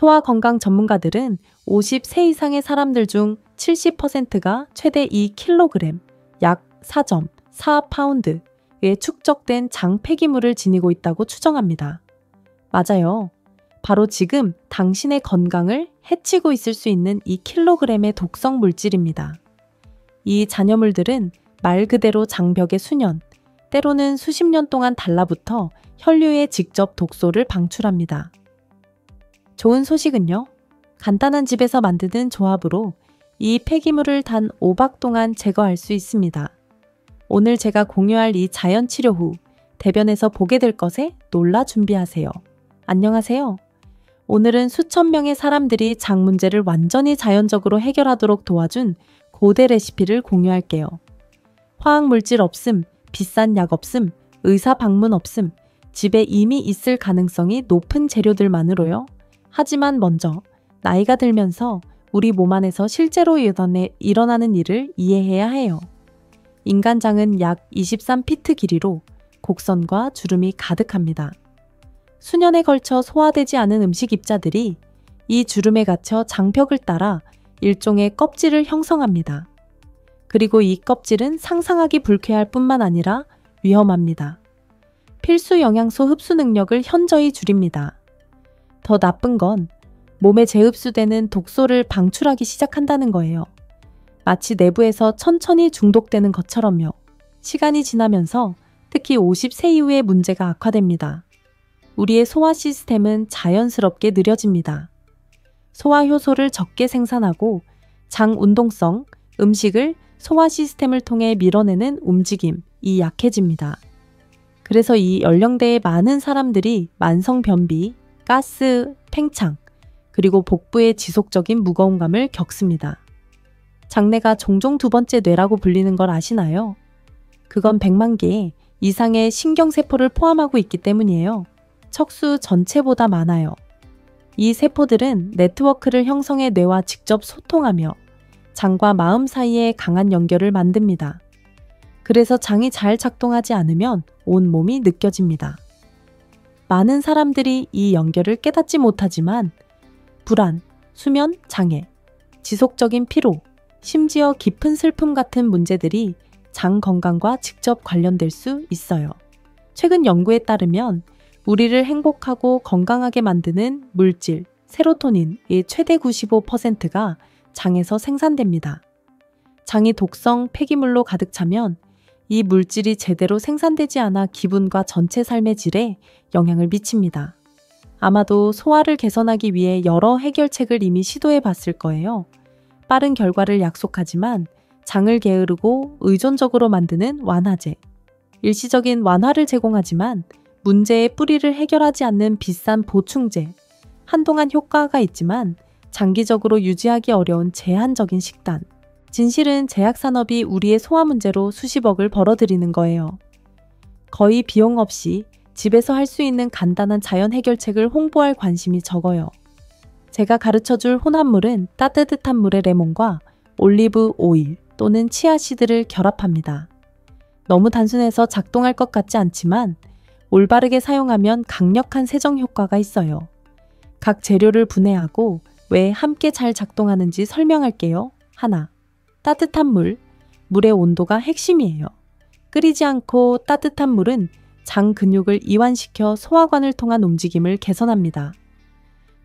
소화 건강 전문가들은 50세 이상의 사람들 중 70%가 최대 2kg, 약 4.4파운드의 축적된 장 폐기물을 지니고 있다고 추정합니다. 맞아요. 바로 지금 당신의 건강을 해치고 있을 수 있는 2kg의 독성 물질입니다. 이 잔여물들은 말 그대로 장벽의 수년, 때로는 수십 년 동안 달라붙어 혈류에 직접 독소를 방출합니다. 좋은 소식은요. 간단한 집에서 만드는 조합으로 이 폐기물을 단 5박 동안 제거할 수 있습니다. 오늘 제가 공유할 이 자연 치료 후 대변에서 보게 될 것에 놀라 준비하세요. 안녕하세요. 오늘은 수천 명의 사람들이 장 문제를 완전히 자연적으로 해결하도록 도와준 고대 레시피를 공유할게요. 화학물질 없음, 비싼 약 없음, 의사 방문 없음, 집에 이미 있을 가능성이 높은 재료들만으로요. 하지만 먼저 나이가 들면서 우리 몸 안에서 실제로 일어나는 일을 이해해야 해요. 인간장은 약 23피트 길이로 곡선과 주름이 가득합니다. 수년에 걸쳐 소화되지 않은 음식 입자들이 이 주름에 갇혀 장벽을 따라 일종의 껍질을 형성합니다. 그리고 이 껍질은 상상하기 불쾌할 뿐만 아니라 위험합니다. 필수 영양소 흡수 능력을 현저히 줄입니다. 더 나쁜 건 몸에 재흡수되는 독소를 방출하기 시작한다는 거예요. 마치 내부에서 천천히 중독되는 것처럼요. 시간이 지나면서 특히 50세 이후에 문제가 악화됩니다. 우리의 소화 시스템은 자연스럽게 느려집니다. 소화 효소를 적게 생산하고 장 운동성, 음식을 소화 시스템을 통해 밀어내는 움직임이 약해집니다. 그래서 이 연령대의 많은 사람들이 만성 변비, 가스, 팽창, 그리고 복부의 지속적인 무거움감을 겪습니다. 장내가 종종 두 번째 뇌라고 불리는 걸 아시나요? 그건 100만 개 이상의 신경세포를 포함하고 있기 때문이에요. 척수 전체보다 많아요. 이 세포들은 네트워크를 형성해 뇌와 직접 소통하며 장과 마음 사이에 강한 연결을 만듭니다. 그래서 장이 잘 작동하지 않으면 온 몸이 느껴집니다. 많은 사람들이 이 연결을 깨닫지 못하지만 불안, 수면 장애, 지속적인 피로, 심지어 깊은 슬픔 같은 문제들이 장 건강과 직접 관련될 수 있어요. 최근 연구에 따르면 우리를 행복하고 건강하게 만드는 물질, 세로토닌의 최대 95%가 장에서 생산됩니다. 장이 독성 폐기물로 가득 차면 이 물질이 제대로 생산되지 않아 기분과 전체 삶의 질에 영향을 미칩니다. 아마도 소화를 개선하기 위해 여러 해결책을 이미 시도해 봤을 거예요. 빠른 결과를 약속하지만 장을 게으르고 의존적으로 만드는 완화제. 일시적인 완화를 제공하지만 문제의 뿌리를 해결하지 않는 비싼 보충제. 한동안 효과가 있지만 장기적으로 유지하기 어려운 제한적인 식단. 진실은 제약산업이 우리의 소화 문제로 수십억을 벌어들이는 거예요. 거의 비용 없이 집에서 할 수 있는 간단한 자연 해결책을 홍보할 관심이 적어요. 제가 가르쳐줄 혼합물은 따뜻한 물에 레몬과 올리브 오일 또는 치아씨드를 결합합니다. 너무 단순해서 작동할 것 같지 않지만 올바르게 사용하면 강력한 세정 효과가 있어요. 각 재료를 분해하고 왜 함께 잘 작동하는지 설명할게요. 하나, 따뜻한 물. 물의 온도가 핵심이에요. 끓이지 않고 따뜻한 물은 장 근육을 이완시켜 소화관을 통한 움직임을 개선합니다.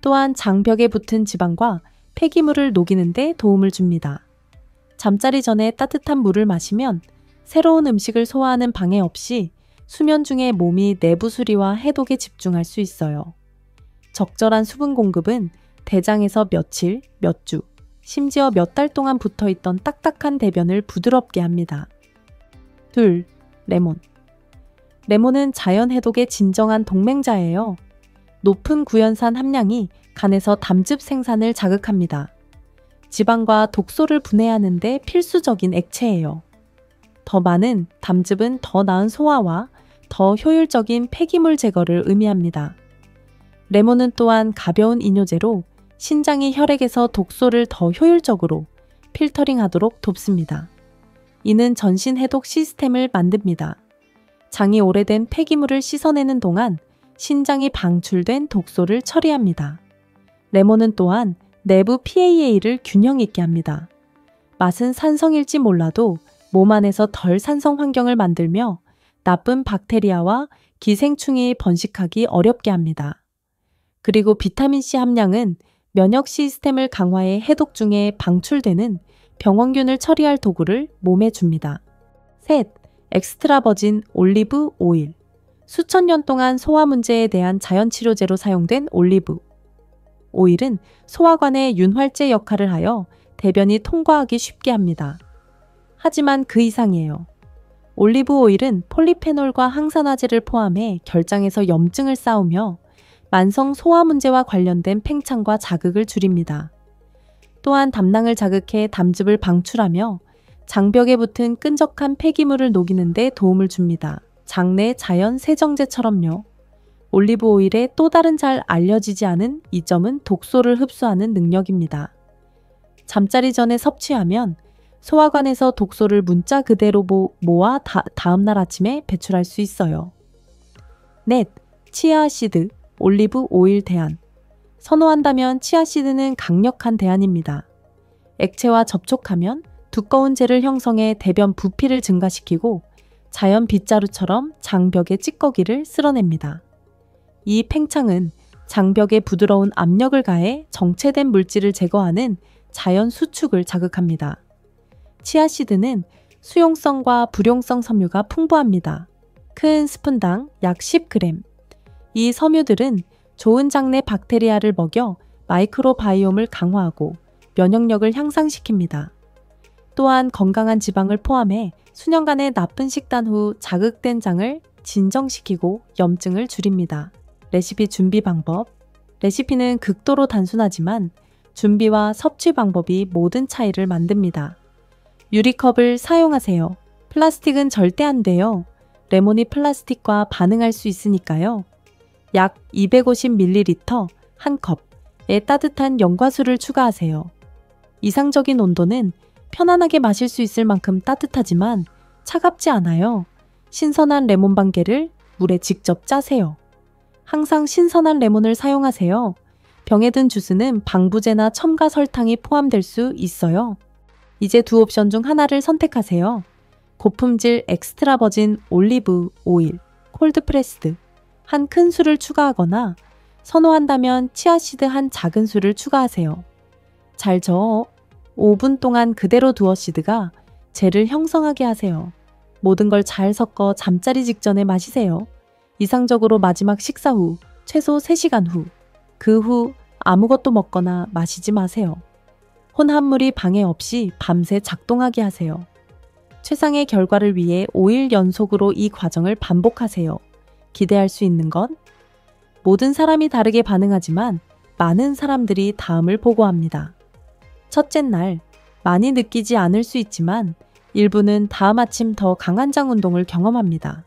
또한 장벽에 붙은 지방과 폐기물을 녹이는 데 도움을 줍니다. 잠자리 전에 따뜻한 물을 마시면 새로운 음식을 소화하는 방해 없이 수면 중에 몸이 내부 수리와 해독에 집중할 수 있어요. 적절한 수분 공급은 대장에서 며칠, 몇 주, 심지어 몇 달 동안 붙어있던 딱딱한 대변을 부드럽게 합니다. 둘, 레몬. 레몬은 자연 해독의 진정한 동맹자예요. 높은 구연산 함량이 간에서 담즙 생산을 자극합니다. 지방과 독소를 분해하는 데 필수적인 액체예요. 더 많은 담즙은 더 나은 소화와 더 효율적인 폐기물 제거를 의미합니다. 레몬은 또한 가벼운 이뇨제로 신장이 혈액에서 독소를 더 효율적으로 필터링하도록 돕습니다. 이는 전신 해독 시스템을 만듭니다. 장이 오래된 폐기물을 씻어내는 동안 신장이 방출된 독소를 처리합니다. 레몬은 또한 내부 PAA를 균형 있게 합니다. 맛은 산성일지 몰라도 몸 안에서 덜 산성 환경을 만들며 나쁜 박테리아와 기생충이 번식하기 어렵게 합니다. 그리고 비타민C 함량은 면역 시스템을 강화해 해독 중에 방출되는 병원균을 처리할 도구를 몸에 줍니다. 셋, 엑스트라 버진 올리브 오일. 수천 년 동안 소화 문제에 대한 자연 치료제로 사용된 올리브 오일은 소화관의 윤활제 역할을 하여 대변이 통과하기 쉽게 합니다. 하지만 그 이상이에요. 올리브 오일은 폴리페놀과 항산화제를 포함해 결장에서 염증을 쌓으며 만성 소화 문제와 관련된 팽창과 자극을 줄입니다. 또한 담낭을 자극해 담즙을 방출하며 장벽에 붙은 끈적한 폐기물을 녹이는 데 도움을 줍니다. 장내 자연 세정제처럼요. 올리브 오일의 또 다른 잘 알려지지 않은 이점은 독소를 흡수하는 능력입니다. 잠자리 전에 섭취하면 소화관에서 독소를 문자 그대로 모아 다음날 아침에 배출할 수 있어요. 넷, 치아씨드, 올리브 오일 대안. 선호한다면 치아씨드는 강력한 대안입니다. 액체와 접촉하면 두꺼운 젤을 형성해 대변 부피를 증가시키고 자연 빗자루처럼 장벽의 찌꺼기를 쓸어냅니다. 이 팽창은 장벽에 부드러운 압력을 가해 정체된 물질을 제거하는 자연 수축을 자극합니다. 치아씨드는 수용성과 불용성 섬유가 풍부합니다. 큰 스푼당 약 10g. 이 섬유들은 좋은 장내 박테리아를 먹여 마이크로바이옴을 강화하고 면역력을 향상시킵니다. 또한 건강한 지방을 포함해 수년간의 나쁜 식단 후 자극된 장을 진정시키고 염증을 줄입니다. 레시피 준비 방법. 레시피는 극도로 단순하지만 준비와 섭취 방법이 모든 차이를 만듭니다. 유리컵을 사용하세요. 플라스틱은 절대 안 돼요. 레몬이 플라스틱과 반응할 수 있으니까요. 약 250ml 한 컵에 따뜻한 연과수를 추가하세요. 이상적인 온도는 편안하게 마실 수 있을 만큼 따뜻하지만 차갑지 않아요. 신선한 레몬 반 개를 물에 직접 짜세요. 항상 신선한 레몬을 사용하세요. 병에 든 주스는 방부제나 첨가 설탕이 포함될 수 있어요. 이제 두 옵션 중 하나를 선택하세요. 고품질 엑스트라 버진 올리브 오일, 콜드 프레스드 한 큰 수를 추가하거나 선호한다면 치아씨드 한 작은 수를 추가하세요. 잘 저어 5분 동안 그대로 두어 시드가 젤을 형성하게 하세요. 모든 걸 잘 섞어 잠자리 직전에 마시세요. 이상적으로 마지막 식사 후 최소 3시간 후. 그 후 아무것도 먹거나 마시지 마세요. 혼합물이 방해 없이 밤새 작동하게 하세요. 최상의 결과를 위해 5일 연속으로 이 과정을 반복하세요. 기대할 수 있는 건? 모든 사람이 다르게 반응하지만 많은 사람들이 다음을 보고합니다. 첫째 날, 많이 느끼지 않을 수 있지만 일부는 다음 아침 더 강한 장 운동을 경험합니다.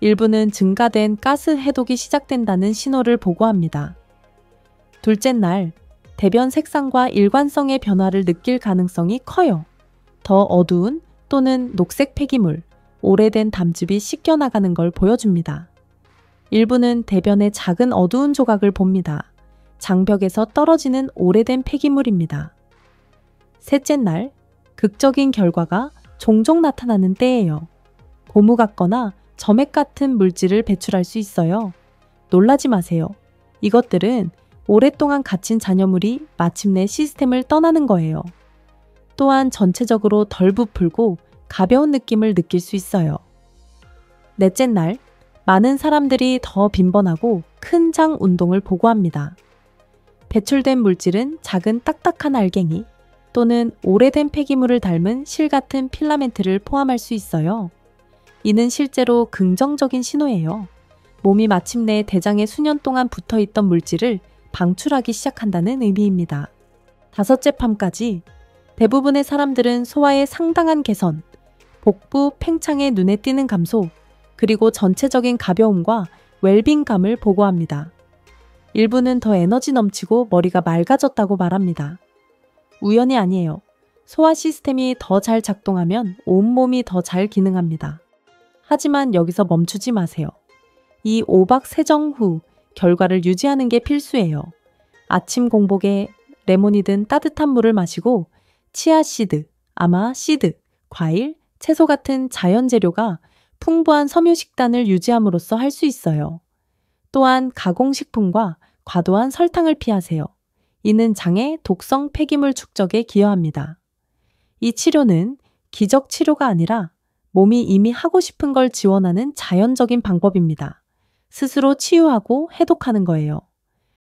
일부는 증가된 가스 해독이 시작된다는 신호를 보고합니다. 둘째 날, 대변 색상과 일관성의 변화를 느낄 가능성이 커요. 더 어두운 또는 녹색 폐기물, 오래된 담즙이 씻겨나가는 걸 보여줍니다. 일부는 대변의 작은 어두운 조각을 봅니다. 장벽에서 떨어지는 오래된 폐기물입니다. 셋째 날, 극적인 결과가 종종 나타나는 때예요. 고무 같거나 점액 같은 물질을 배출할 수 있어요. 놀라지 마세요. 이것들은 오랫동안 갇힌 잔여물이 마침내 시스템을 떠나는 거예요. 또한 전체적으로 덜 부풀고 가벼운 느낌을 느낄 수 있어요. 넷째 날, 많은 사람들이 더 빈번하고 큰 장 운동을 보고합니다. 배출된 물질은 작은 딱딱한 알갱이 또는 오래된 폐기물을 닮은 실 같은 필라멘트를 포함할 수 있어요. 이는 실제로 긍정적인 신호예요. 몸이 마침내 대장에 수년 동안 붙어있던 물질을 방출하기 시작한다는 의미입니다. 다섯째 밤까지 대부분의 사람들은 소화의 상당한 개선, 복부 팽창의 눈에 띄는 감소, 그리고 전체적인 가벼움과 웰빙감을 보고합니다. 일부는 더 에너지 넘치고 머리가 맑아졌다고 말합니다. 우연이 아니에요. 소화 시스템이 더 잘 작동하면 온몸이 더 잘 기능합니다. 하지만 여기서 멈추지 마세요. 이 5박 세정 후 결과를 유지하는 게 필수예요. 아침 공복에 레몬이든 따뜻한 물을 마시고 치아씨드, 아마씨드, 과일, 채소 같은 자연 재료가 풍부한 섬유 식단을 유지함으로써 할 수 있어요. 또한 가공식품과 과도한 설탕을 피하세요. 이는 장의 독성 폐기물 축적에 기여합니다. 이 치료는 기적 치료가 아니라 몸이 이미 하고 싶은 걸 지원하는 자연적인 방법입니다. 스스로 치유하고 해독하는 거예요.